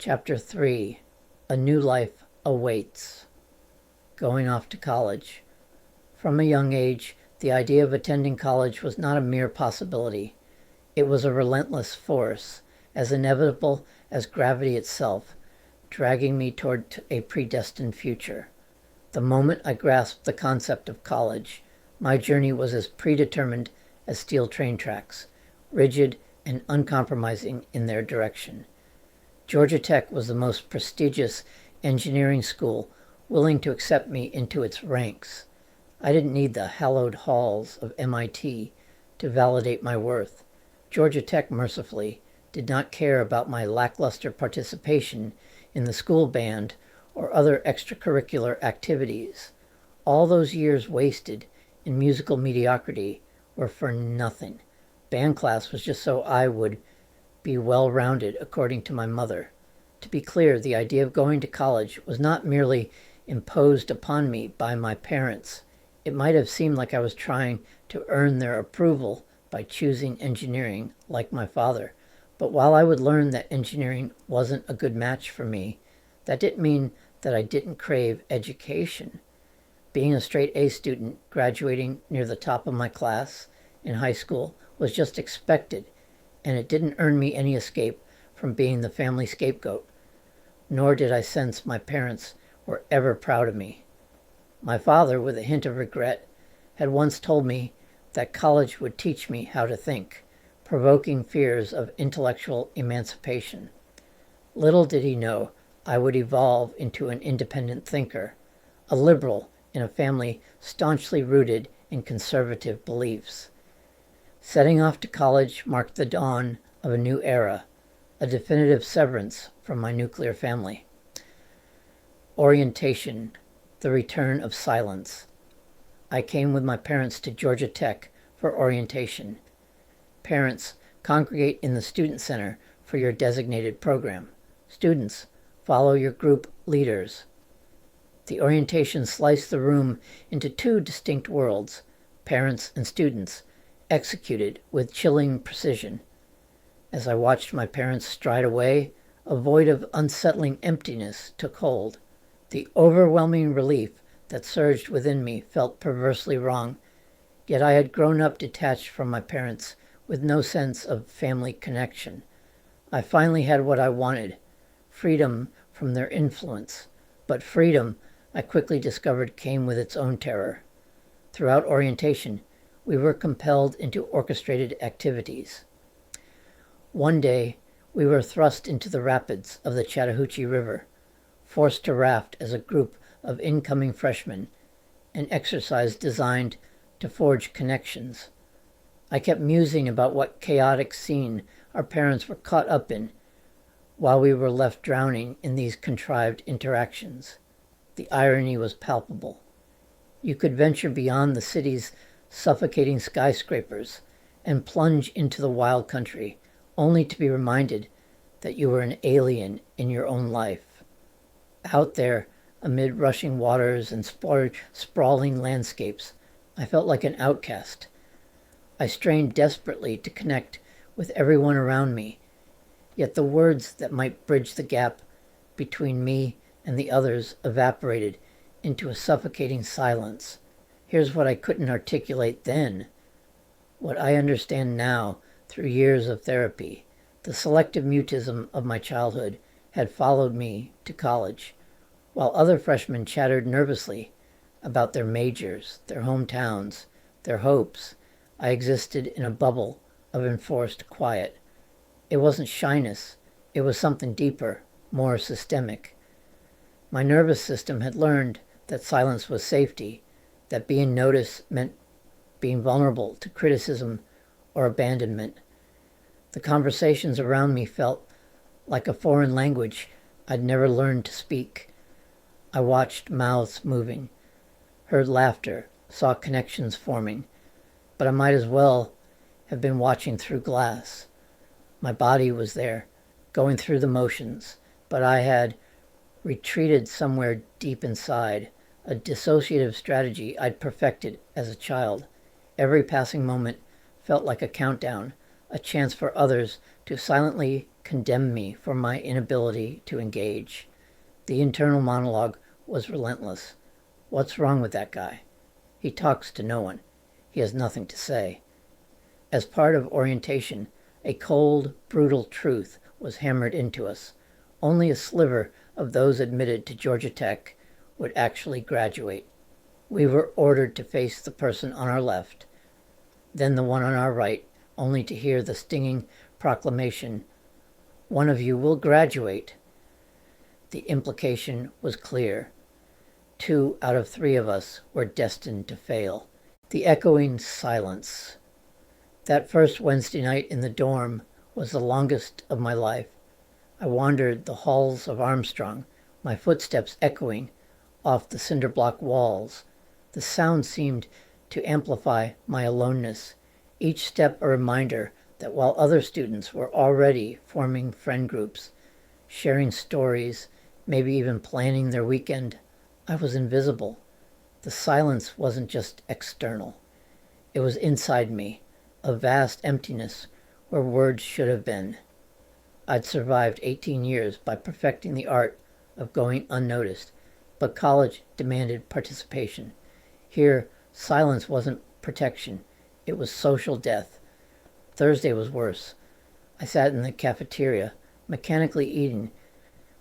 Chapter 3. A New Life Awaits. Going off to college. From a young age, the idea of attending college was not a mere possibility. It was a relentless force, as inevitable as gravity itself, dragging me toward a predestined future. The moment I grasped the concept of college, my journey was as predetermined as steel train tracks, rigid and uncompromising in their direction. Georgia Tech was the most prestigious engineering school willing to accept me into its ranks. I didn't need the hallowed halls of MIT to validate my worth. Georgia Tech, mercifully, did not care about my lackluster participation in the school band or other extracurricular activities. All those years wasted in musical mediocrity were for nothing. Band class was just so I would be well-rounded, according to my mother. To be clear, the idea of going to college was not merely imposed upon me by my parents. It might have seemed like I was trying to earn their approval by choosing engineering, like my father. But while I would learn that engineering wasn't a good match for me, that didn't mean that I didn't crave education. Being a straight A student, graduating near the top of my class in high school, was just expected, and it didn't earn me any escape from being the family scapegoat. Nor did I sense my parents were ever proud of me. My father, with a hint of regret, had once told me that college would teach me how to think, provoking fears of intellectual emancipation. Little did he know I would evolve into an independent thinker, a liberal in a family staunchly rooted in conservative beliefs. Setting off to college marked the dawn of a new era, a definitive severance from my nuclear family. Orientation, the return of silence. I came with my parents to Georgia Tech for orientation. Parents, congregate in the student center for your designated program. Students, follow your group leaders. The orientation sliced the room into two distinct worlds, parents and students, executed with chilling precision. As I watched my parents stride away, a void of unsettling emptiness took hold. The overwhelming relief that surged within me felt perversely wrong, yet I had grown up detached from my parents with no sense of family connection. I finally had what I wanted, freedom from their influence, but freedom, I quickly discovered, came with its own terror. Throughout orientation, we were compelled into orchestrated activities. One day, we were thrust into the rapids of the Chattahoochee River, forced to raft as a group of incoming freshmen, an exercise designed to forge connections. I kept musing about what chaotic scene our parents were caught up in, while we were left drowning in these contrived interactions. The irony was palpable. You could venture beyond the city's suffocating skyscrapers and plunge into the wild country, only to be reminded that you were an alien in your own life. Out there, amid rushing waters and sprawling landscapes, I felt like an outcast. I strained desperately to connect with everyone around me, yet the words that might bridge the gap between me and the others evaporated into a suffocating silence. Here's what I couldn't articulate then, what I understand now through years of therapy. The selective mutism of my childhood had followed me to college. While other freshmen chattered nervously about their majors, their hometowns, their hopes, I existed in a bubble of enforced quiet. It wasn't shyness, it was something deeper, more systemic. My nervous system had learned that silence was safety, that being noticed meant being vulnerable to criticism or abandonment. The conversations around me felt like a foreign language I'd never learned to speak. I watched mouths moving, heard laughter, saw connections forming, but I might as well have been watching through glass. My body was there, going through the motions, but I had retreated somewhere deep inside, a dissociative strategy I'd perfected as a child. Every passing moment felt like a countdown, a chance for others to silently condemned me for my inability to engage. The internal monologue was relentless. What's wrong with that guy? He talks to no one. He has nothing to say. As part of orientation, a cold, brutal truth was hammered into us. Only a sliver of those admitted to Georgia Tech would actually graduate. We were ordered to face the person on our left, then the one on our right, only to hear the stinging proclamation, "One of you will graduate." The implication was clear. 2 out of 3 of us were destined to fail. The echoing silence. That first Wednesday night in the dorm was the longest of my life. I wandered the halls of Armstrong, my footsteps echoing off the cinder block walls. The sound seemed to amplify my aloneness, each step a reminder that while other students were already forming friend groups, sharing stories, maybe even planning their weekend, I was invisible. The silence wasn't just external. It was inside me, a vast emptiness where words should have been. I'd survived 18 years by perfecting the art of going unnoticed, but college demanded participation. Here, silence wasn't protection. It was social death. Thursday was worse. I sat in the cafeteria, mechanically eating,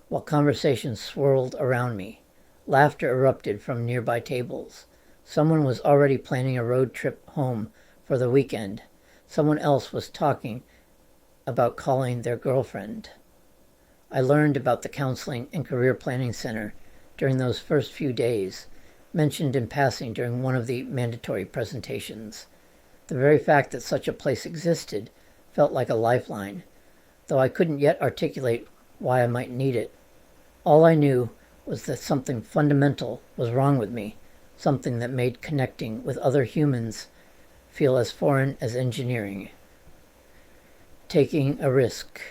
while conversations swirled around me. Laughter erupted from nearby tables. Someone was already planning a road trip home for the weekend. Someone else was talking about calling their girlfriend. I learned about the Counseling and Career Planning Center during those first few days, mentioned in passing during one of the mandatory presentations. The very fact that such a place existed felt like a lifeline, though I couldn't yet articulate why I might need it. All I knew was that something fundamental was wrong with me, something that made connecting with other humans feel as foreign as engineering. Taking a risk.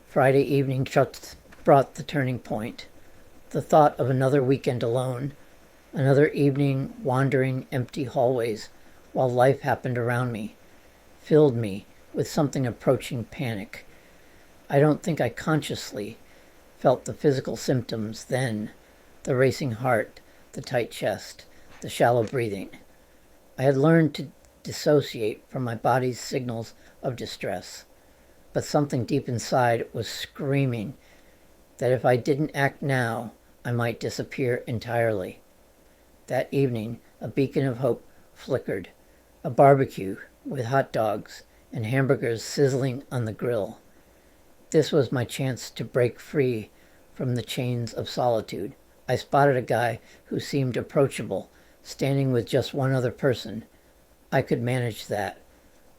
Friday evening just brought the turning point. The thought of another weekend alone, another evening wandering empty hallways while life happened around me, filled me with something approaching panic. I don't think I consciously felt the physical symptoms then, the racing heart, the tight chest, the shallow breathing. I had learned to dissociate from my body's signals of distress, but something deep inside was screaming that if I didn't act now, I might disappear entirely. That evening, a beacon of hope flickered, a barbecue with hot dogs and hamburgers sizzling on the grill. This was my chance to break free from the chains of solitude. I spotted a guy who seemed approachable, standing with just one other person. I could manage that.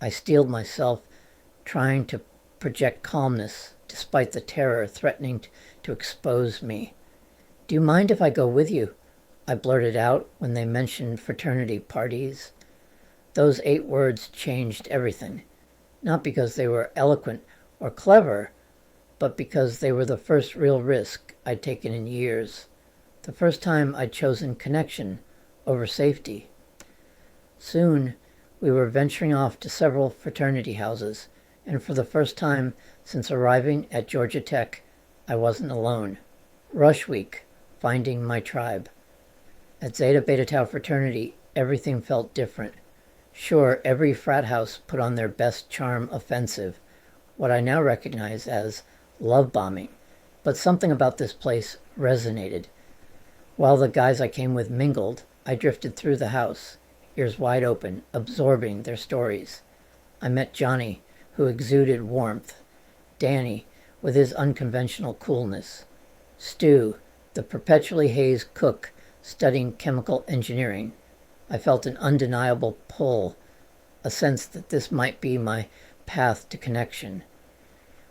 I steeled myself, trying to project calmness despite the terror threatening to expose me. "Do you mind if I go with you?" I blurted out when they mentioned fraternity parties. Those 8 words changed everything, not because they were eloquent or clever, but because they were the first real risk I'd taken in years, the first time I'd chosen connection over safety. Soon, we were venturing off to several fraternity houses, and for the first time since arriving at Georgia Tech, I wasn't alone. Rush week, finding my tribe. At Zeta Beta Tau fraternity, everything felt different. Sure, every frat house put on their best charm offensive, what I now recognize as love bombing, but something about this place resonated. While the guys I came with mingled, I drifted through the house, ears wide open, absorbing their stories. I met Johnny, who exuded warmth, Danny, with his unconventional coolness, Stu, the perpetually hazed cook studying chemical engineering. I felt an undeniable pull, a sense that this might be my path to connection.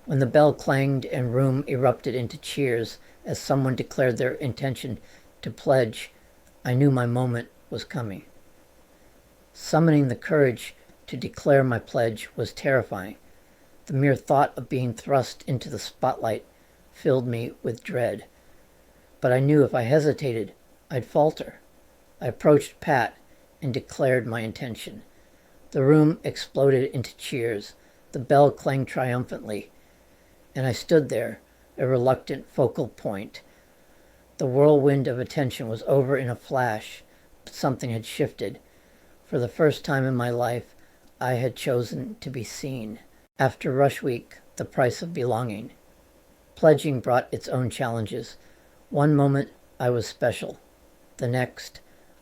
When the bell clanged and room erupted into cheers as someone declared their intention to pledge, I knew my moment was coming. Summoning the courage to declare my pledge was terrifying. The mere thought of being thrust into the spotlight filled me with dread. But I knew if I hesitated, I'd falter. I approached Pat and declared my intention. The room exploded into cheers. The bell clanged triumphantly, and I stood there, a reluctant focal point. The whirlwind of attention was over in a flash, but something had shifted. For the first time in my life, I had chosen to be seen. After Rush Week, the price of belonging. Pledging brought its own challenges. One moment, I was special. The next,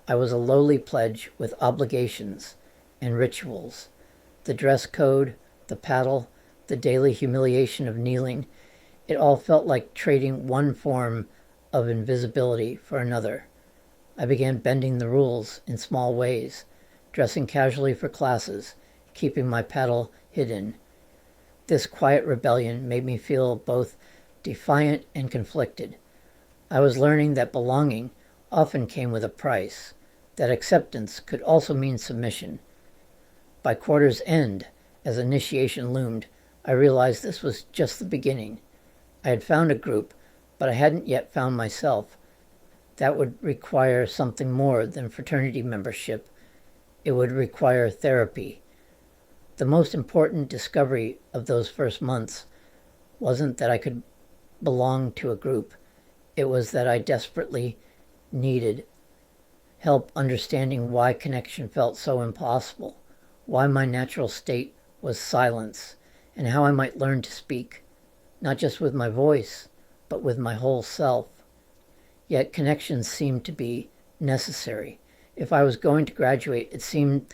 I was a lowly pledge with obligations and rituals. The dress code, the paddle, the daily humiliation of kneeling, it all felt like trading one form of invisibility for another. I began bending the rules in small ways, dressing casually for classes, keeping my paddle hidden. This quiet rebellion made me feel both defiant and conflicted. I was learning that belonging often came with a price, that acceptance could also mean submission. By quarter's end, as initiation loomed, I realized this was just the beginning. I had found a group, but I hadn't yet found myself. That would require something more than fraternity membership. It would require therapy. The most important discovery of those first months wasn't that I could belong to a group. It was that I desperately needed help understanding why connection felt so impossible, why my natural state was silence, and how I might learn to speak, not just with my voice, but with my whole self. Yet connection seemed to be necessary. If I was going to graduate, it seemed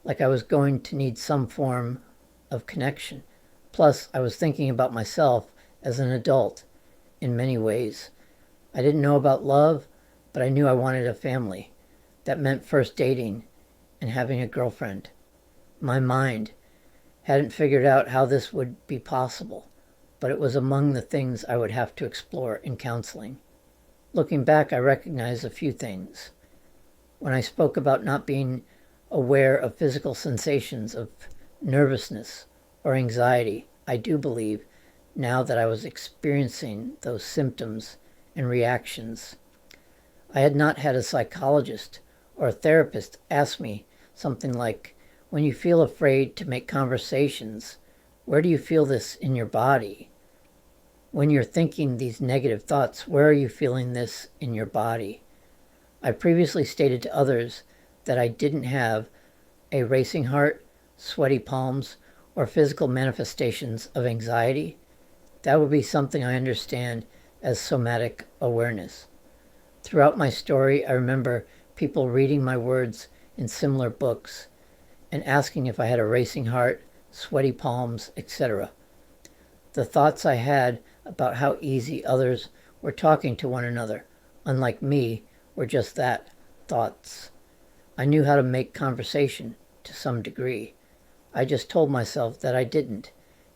like I was going to need some form of connection. Plus, I was thinking about myself as an adult in many ways. I didn't know about love, but I knew I wanted a family. That meant first dating and having a girlfriend. My mind hadn't figured out how this would be possible, but it was among the things I would have to explore in counseling. Looking back, I recognize a few things. When I spoke about not being aware of physical sensations of nervousness or anxiety, I do believe now that I was experiencing those symptoms and reactions. I had not had a psychologist or a therapist ask me something like, when you feel afraid to make conversations, where do you feel this in your body? When you're thinking these negative thoughts, where are you feeling this in your body? I previously stated to others that I didn't have a racing heart, sweaty palms, or physical manifestations of anxiety. That would be something I understand as somatic awareness. Throughout my story, I remember people reading my words in similar books and asking if I had a racing heart, sweaty palms, etc. The thoughts I had about how easy others were talking to one another, unlike me, were just that, thoughts. I knew how to make conversation to some degree. I just told myself that I didn't,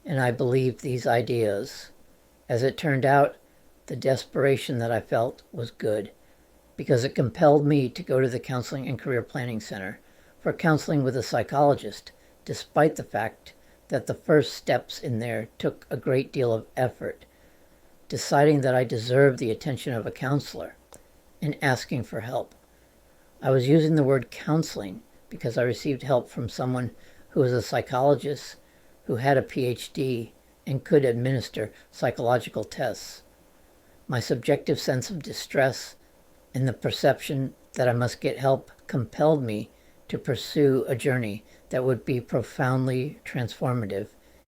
and I believed these ideas. As it turned out, the desperation that I felt was good, because it compelled me to go to the Counseling and Career Planning Center for counseling with a psychologist, despite the fact that the first steps in there took a great deal of effort, deciding that I deserved the attention of a counselor and asking for help. I was using the word counseling because I received help from someone who was a psychologist, who had a PhD, and could administer psychological tests. My subjective sense of distress and the perception that I must get help compelled me to pursue a journey that would be profoundly transformative